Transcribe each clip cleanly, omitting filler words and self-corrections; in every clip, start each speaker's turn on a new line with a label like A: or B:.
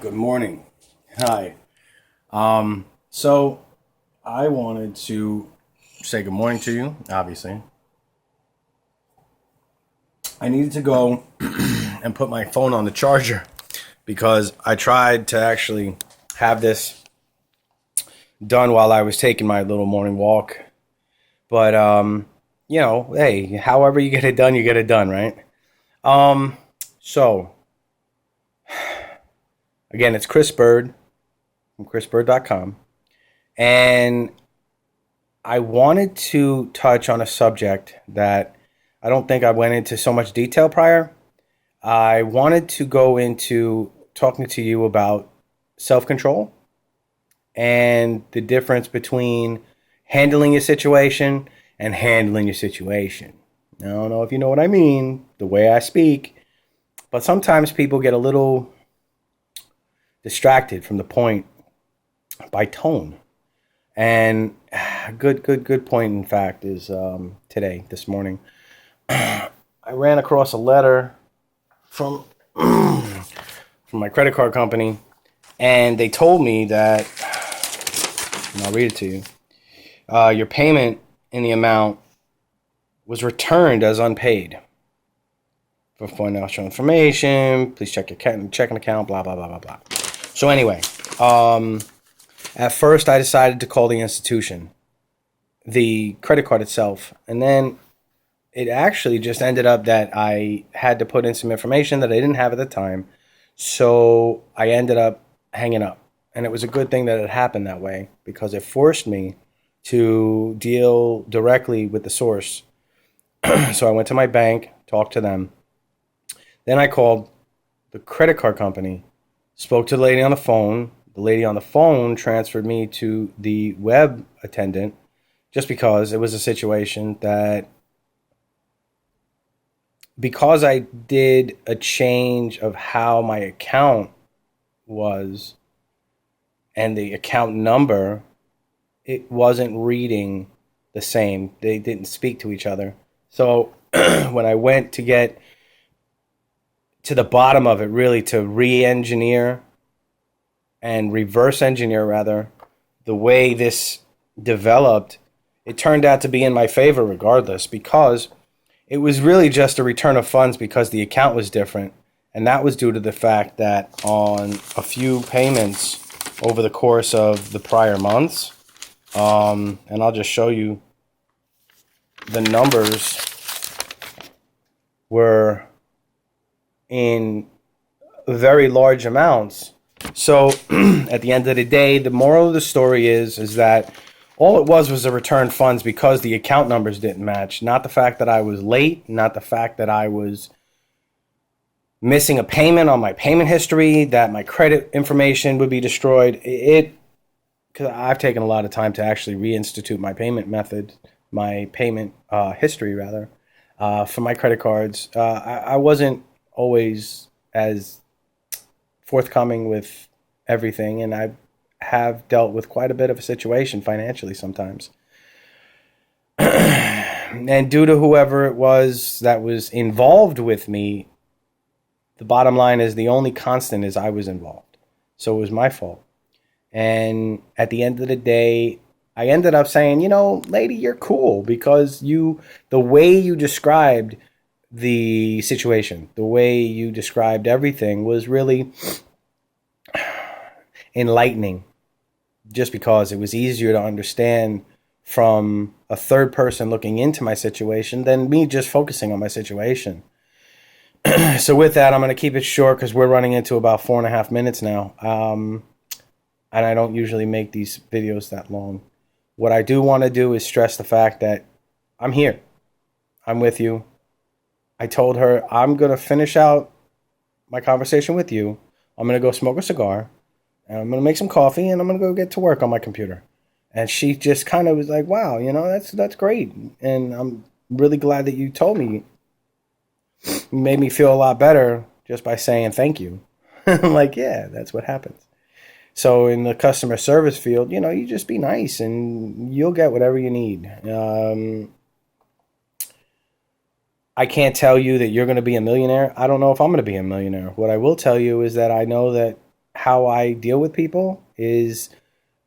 A: Good morning. Hi. So I wanted to say good morning to you, obviously. I needed to go and put my phone on the charger because I tried to actually have this done while I was taking my little morning walk. But hey, however you get it done, you get it done, right? So again, it's Chris Bird from KRISBERD.com. And I wanted to touch on a subject that I don't think I went into so much detail prior. I wanted to go into talking to you about self-control and the difference between handling your situation and handling your situation. I don't know if you know what I mean, the way I speak, but sometimes people get a little distracted from the point by tone. And a good point, in fact, is this morning, I ran across a letter from from my credit card company, and they told me that, and I'll read it to you, your payment in the amount was returned as unpaid. For financial information, please check your checking account, blah, blah, blah, blah, blah. So anyway, at first I decided to call the institution, the credit card itself, and then it actually just ended up that I had to put in some information that I didn't have at the time. So I ended up hanging up. And it was a good thing that it happened that way because it forced me to deal directly with the source. So I went to my bank, talked to them. Then I called the credit card company, spoke to the lady on the phone. The lady on the phone transferred me to the web attendant just because it was a situation that, because I did a change of how my account was and the account number, it wasn't reading the same. They didn't speak to each other. So when I went to get to the bottom of it, really to re-engineer and reverse engineer, rather, the way this developed, it turned out to be in my favor regardless because it was really just a return of funds because the account was different. And that was due to the fact that on a few payments over the course of the prior months, and I'll just show you, the numbers were in very large amounts. So at the end of the day, the moral of the story is that all it was a return funds because the account numbers didn't match. Not the fact that I was late, not the fact that I was missing a payment on my payment history, that my credit information would be destroyed. Because I've taken a lot of time to actually reinstitute my payment method, my payment history rather, for my credit cards. I wasn't always as forthcoming with everything, and I have dealt with quite a bit of a situation financially sometimes. And due to whoever it was that was involved with me, the bottom line is the only constant is I was involved. So it was my fault. And at the end of the day, I ended up saying, lady, you're cool because the way you described the situation, the way you described everything was really enlightening, just because it was easier to understand from a third person looking into my situation than me just focusing on my situation. So with that, I'm going to keep it short because we're running into about 4.5 minutes now. And I don't usually make these videos that long. What I do want to do is stress the fact that I'm here. I'm with you. I told her I'm going to finish out my conversation with you. I'm going to go smoke a cigar. And I'm going to make some coffee. And I'm going to go get to work on my computer. And she just kind of was like, wow, that's great. And I'm really glad that you told me. It made me feel a lot better just by saying thank you. I'm like, yeah, that's what happens. So in the customer service field, you just be nice and you'll get whatever you need. I can't tell you that you're going to be a millionaire. I don't know if I'm going to be a millionaire. What I will tell you is that I know that how I deal with people is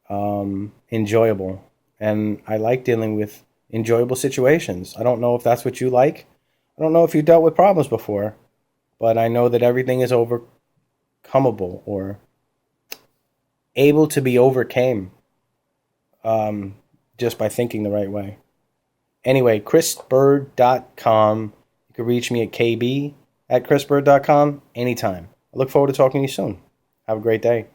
A: enjoyable. And I like dealing with enjoyable situations. I don't know if that's what you like. I don't know if you dealt with problems before, but I know that everything is overcomable or able to be overcame just by thinking the right way. Anyway, KRISBERD.com. You can reach me at kb@KRISBERD.com anytime. I look forward to talking to you soon. Have a great day.